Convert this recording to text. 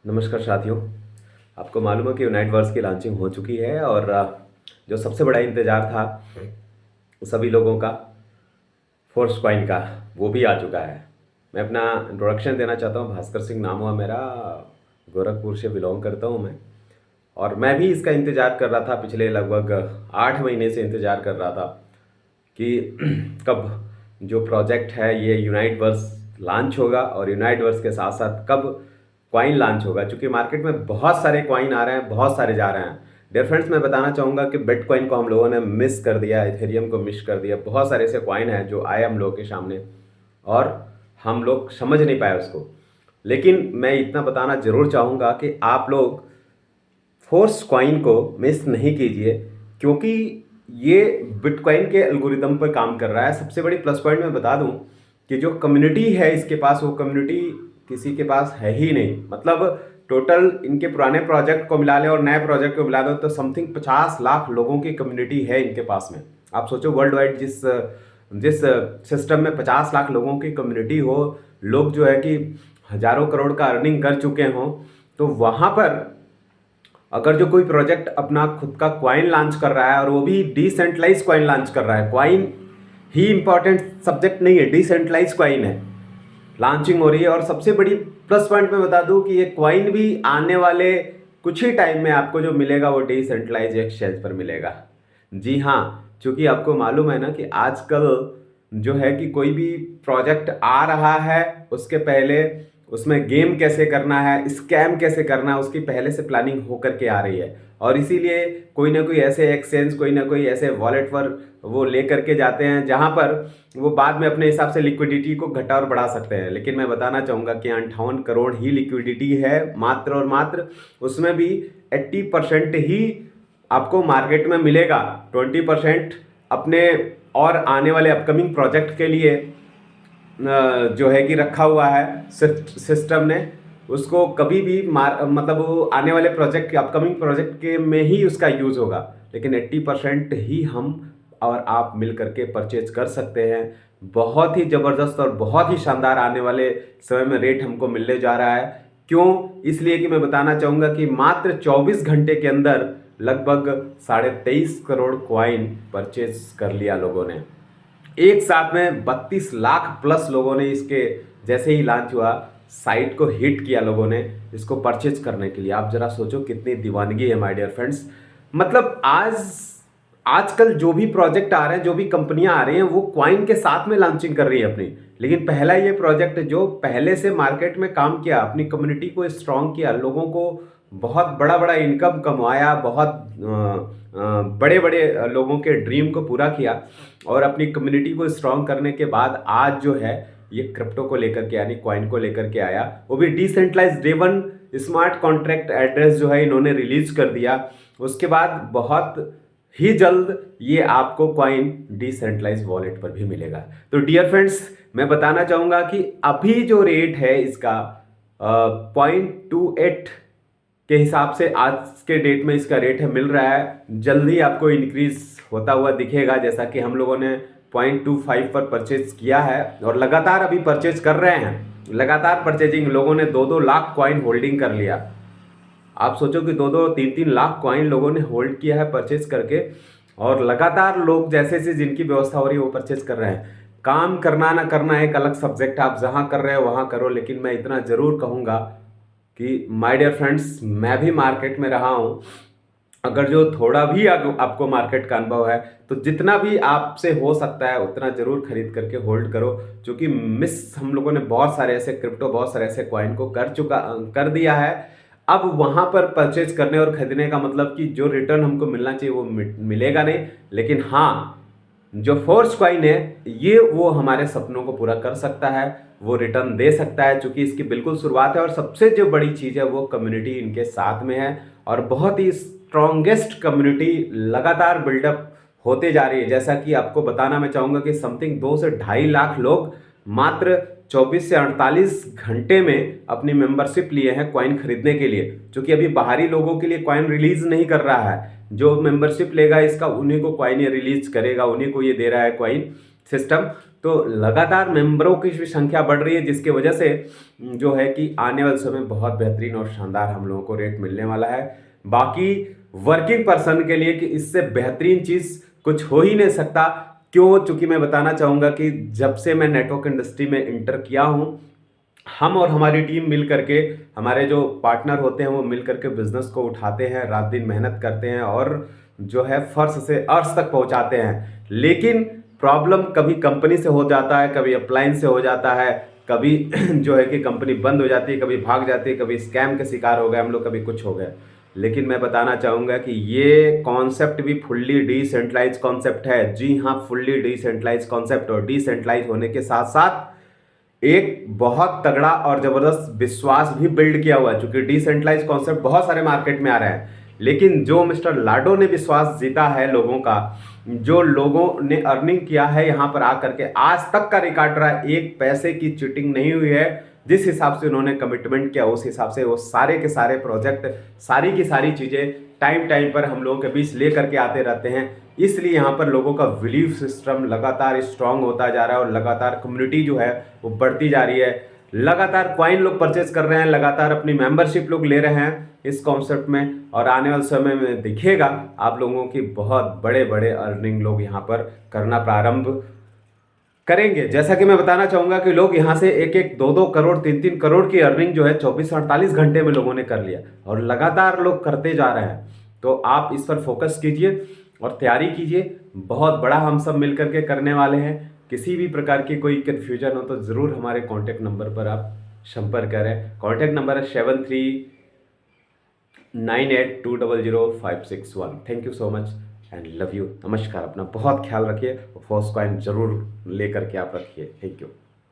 नमस्कार साथियों। आपको मालूम है कि यूनाइट वर्स की लॉन्चिंग हो चुकी है और जो सबसे बड़ा इंतज़ार था सभी लोगों का, फोर्स कॉइन का, वो भी आ चुका है। मैं अपना इंट्रोडक्शन देना चाहता हूँ। भास्कर सिंह नाम हुआ मेरा, गोरखपुर से बिलोंग करता हूँ मैं। और मैं भी इसका इंतज़ार कर रहा था, पिछले लगभग 8 महीने से इंतज़ार कर रहा था कि कब जो प्रोजेक्ट है ये यूनाइट वर्स लॉन्च होगा और यूनाइट वर्स के साथ साथ कब कॉइन लॉन्च होगा। क्योंकि मार्केट में बहुत सारे कॉइन आ रहे हैं, बहुत सारे जा रहे हैं। डियर फ्रेंड्स, मैं बताना चाहूँगा कि बिटकॉइन को हम लोगों ने मिस कर दिया, इथेरियम को मिस कर दिया। बहुत सारे ऐसे कॉइन हैं जो आए हम लोगों के सामने और हम लोग समझ नहीं पाए उसको। लेकिन मैं इतना बताना ज़रूर चाहूँगा कि आप लोग फोर्स कॉइन को मिस नहीं कीजिए, क्योंकि ये बिटकॉइन के एल्गोरिदम पर काम कर रहा है। सबसे बड़ी प्लस पॉइंट मैं बता दूं कि जो कम्युनिटी है इसके पास, वो कम्युनिटी किसी के पास है ही नहीं। मतलब टोटल इनके पुराने प्रोजेक्ट को मिला लें और नए प्रोजेक्ट को मिला दो तो समथिंग 50 लाख लोगों की कम्युनिटी है इनके पास में। आप सोचो, वर्ल्ड वाइड जिस जिस सिस्टम में 50 लाख लोगों की कम्युनिटी हो, लोग जो है कि हजारों करोड़ का अर्निंग कर चुके हों, तो वहाँ पर अगर जो कोई प्रोजेक्ट अपना खुद का क्वाइन लॉन्च कर रहा है और वो भी डिसेंट्रलाइज क्वाइन लॉन्च कर रहा है, क्वाइन ही इंपॉर्टेंट सब्जेक्ट नहीं है, डिसेंट्रलाइज क्वाइन है, लॉन्चिंग हो रही है। और सबसे बड़ी प्लस पॉइंट मैं बता दूं कि ये क्वाइन भी आने वाले कुछ ही टाइम में आपको जो मिलेगा वो डिसेंट्रलाइज एक्सचेंज पर मिलेगा। जी हाँ, क्योंकि आपको मालूम है ना कि आजकल जो है कि कोई भी प्रोजेक्ट आ रहा है उसके पहले उसमें गेम कैसे करना है, स्कैम कैसे करना है, उसकी पहले से प्लानिंग होकर के आ रही है। और इसीलिए कोई ना कोई ऐसे एक्सचेंज, कोई ना कोई ऐसे वॉलेट पर वो ले करके जाते हैं जहां पर वो बाद में अपने हिसाब से लिक्विडिटी को घटा और बढ़ा सकते हैं। लेकिन मैं बताना चाहूँगा कि 58 करोड़ ही लिक्विडिटी है मात्र और मात्र। उसमें भी 80% ही आपको मार्केट में मिलेगा, 20% अपने और आने वाले अपकमिंग प्रोजेक्ट के लिए जो है कि रखा हुआ है सिस्टम ने। उसको कभी भी मतलब वो आने वाले प्रोजेक्ट, अपकमिंग प्रोजेक्ट के में ही उसका यूज होगा। लेकिन 80% ही हम और आप मिल करके परचेज कर सकते हैं। बहुत ही ज़बरदस्त और बहुत ही शानदार आने वाले समय में रेट हमको मिलने जा रहा है। क्यों? इसलिए कि मैं बताना चाहूँगा कि मात्र 24 घंटे के अंदर लगभग 23.5 करोड़ क्वाइन परचेज कर लिया लोगों ने। एक साथ में 32 लाख प्लस लोगों ने इसके जैसे ही लॉन्च हुआ साइट को हिट किया लोगों ने इसको परचेज करने के लिए। आप जरा सोचो कितनी दीवानगी है माय डियर फ्रेंड्स। मतलब आजकल जो भी प्रोजेक्ट आ रहे हैं, जो भी कंपनियां आ रही हैं, वो क्वाइन के साथ में लॉन्चिंग कर रही है अपनी। लेकिन पहला ये प्रोजेक्ट जो पहले से मार्केट में काम किया, अपनी कम्युनिटी को स्ट्रांग किया, लोगों को बहुत बड़ा बड़ा इनकम कमाया, बहुत बड़े बड़े लोगों के ड्रीम को पूरा किया और अपनी कम्युनिटी को स्ट्रांग करने के बाद आज जो है ये क्रिप्टो को लेकर के, यानी कॉइन को लेकर के आया। वो भी decentralise driven smart contract address जो है इन्होंने रिलीज कर दिया। उसके बाद बहुत ही जल्द ये आपको कॉइन डिसेंट्रलाइज वॉलेट पर भी मिलेगा। तो डियर फ्रेंड्स, मैं बताना चाहूंगा कि अभी जो रेट है इसका 0.28 के हिसाब से आज के डेट में इसका रेट है मिल रहा है। जल्दी आपको इंक्रीज होता हुआ दिखेगा, जैसा कि हम लोगों ने 0.25 पर परचेज किया है और लगातार अभी परचेज कर रहे हैं। लगातार परचेजिंग, लोगों ने 2-2 लाख कॉइन होल्डिंग कर लिया। आप सोचो कि 2-2, 3-3 लाख कॉइन लोगों ने होल्ड किया है परचेज करके, और लगातार लोग जैसे जैसे जिनकी व्यवस्था हो रही है वो परचेज कर रहे हैं। काम करना ना करना एक अलग सब्जेक्ट, आप जहां कर रहे हो वहां करो। लेकिन मैं इतना जरूर कहूंगा कि माय डियर फ्रेंड्स, मैं भी मार्केट में रहा हूं। अगर जो थोड़ा भी आपको मार्केट का अनुभव है तो जितना भी आपसे हो सकता है उतना जरूर खरीद करके होल्ड करो। क्योंकि मिस हम लोगों ने बहुत सारे ऐसे क्रिप्टो, बहुत सारे ऐसे कॉइन को कर दिया है। अब वहां पर परचेज करने और खरीदने का मतलब कि जो रिटर्न हमको मिलना चाहिए वो मिलेगा नहीं। लेकिन हाँ, जो फोर्स कॉइन है ये वो हमारे सपनों को पूरा कर सकता है, वो रिटर्न दे सकता है। चूंकि इसकी बिल्कुल शुरुआत है और सबसे जो बड़ी चीज है वो कम्युनिटी इनके साथ में है और बहुत ही स्ट्रॉन्गेस्ट कम्युनिटी लगातार बिल्डअप होते जा रही है। जैसा कि आपको बताना मैं चाहूंगा कि समथिंग 2 से 2.5 लाख लोग मात्र 24 से 48 घंटे में अपनी मेंबरशिप लिए हैं कॉइन खरीदने के लिए। क्योंकि अभी बाहरी लोगों के लिए कॉइन रिलीज नहीं कर रहा है, जो मेंबरशिप लेगा इसका उन्हीं को कॉइन ये रिलीज करेगा, उन्हीं को ये दे रहा है कॉइन। सिस्टम। तो लगातार मेंबरों की भी संख्या बढ़ रही है, जिसकी वजह से जो है कि आने वाले समय में बहुत बेहतरीन और शानदार हम लोगों को रेट मिलने वाला है। बाकी वर्किंग पर्सन के लिए कि इससे बेहतरीन चीज़ कुछ हो ही नहीं सकता। क्यों? चूंकि मैं बताना चाहूँगा कि जब से मैं नेटवर्क इंडस्ट्री में इंटर किया हूँ, हम और हमारी टीम मिल करके, हमारे जो पार्टनर होते हैं वो मिल करके बिजनेस को उठाते हैं, रात दिन मेहनत करते हैं और जो है फर्श से अर्श तक पहुंचाते हैं। लेकिन प्रॉब्लम कभी कंपनी से हो जाता है, कभी अप्लायंस से हो जाता है, कभी जो है कि कंपनी बंद हो जाती है, कभी भाग जाती है, कभी स्कैम के शिकार हो गए हम लोग, कभी कुछ हो गया। लेकिन मैं बताना चाहूँगा कि ये कॉन्सेप्ट भी फुल्ली डिसेंट्रलाइज कॉन्सेप्ट है। जी हाँ, फुल्ली डिसेंट्रलाइज कॉन्सेप्ट। और डिसेंट्रलाइज होने के साथ साथ एक बहुत तगड़ा और जबरदस्त विश्वास भी बिल्ड किया हुआ है। चूंकि डिसेंट्रलाइज कॉन्सेप्ट बहुत सारे मार्केट में आ रहे हैं, लेकिन जो मिस्टर लाडो ने विश्वास जीता है लोगों का, जो लोगों ने अर्निंग किया है यहाँ पर आकर के, आज तक का रिकॉर्ड रहा, एक पैसे की चीटिंग नहीं हुई है। जिस हिसाब से उन्होंने कमिटमेंट किया उस हिसाब से वो सारे के सारे प्रोजेक्ट, सारी की सारी चीज़ें टाइम टाइम पर हम लोगों के बीच ले करके आते रहते हैं। इसलिए यहाँ पर लोगों का बिलीफ सिस्टम लगातार स्ट्रांग होता जा रहा है और लगातार कम्युनिटी जो है वो बढ़ती जा रही है। लगातार कॉइन लोग परचेज कर रहे हैं, लगातार अपनी मेंबरशिप लोग ले रहे हैं इस कॉन्सेप्ट में, और आने वाले समय में दिखेगा आप लोगों की बहुत बड़े बड़े अर्निंग लोग यहाँ पर करना प्रारंभ करेंगे। जैसा कि मैं बताना चाहूँगा कि लोग यहाँ से 1-1, 2-2 करोड़, 3-3 करोड़ की अर्निंग जो है 24-48 घंटे में लोगों ने कर लिया और लगातार लोग करते जा रहे हैं। तो आप इस पर फोकस कीजिए और तैयारी कीजिए, बहुत बड़ा हम सब मिल करके करने वाले हैं। किसी भी प्रकार की कोई कन्फ्यूजन हो तो ज़रूर हमारे कॉन्टैक्ट नंबर पर आप संपर्क करें। कॉन्टैक्ट नंबर है 7398200561। Thank you so much and love you. नमस्कार। अपना बहुत ख्याल रखिए और फोर्स कॉइन जरूर लेकर के आप रखिए। Thank you.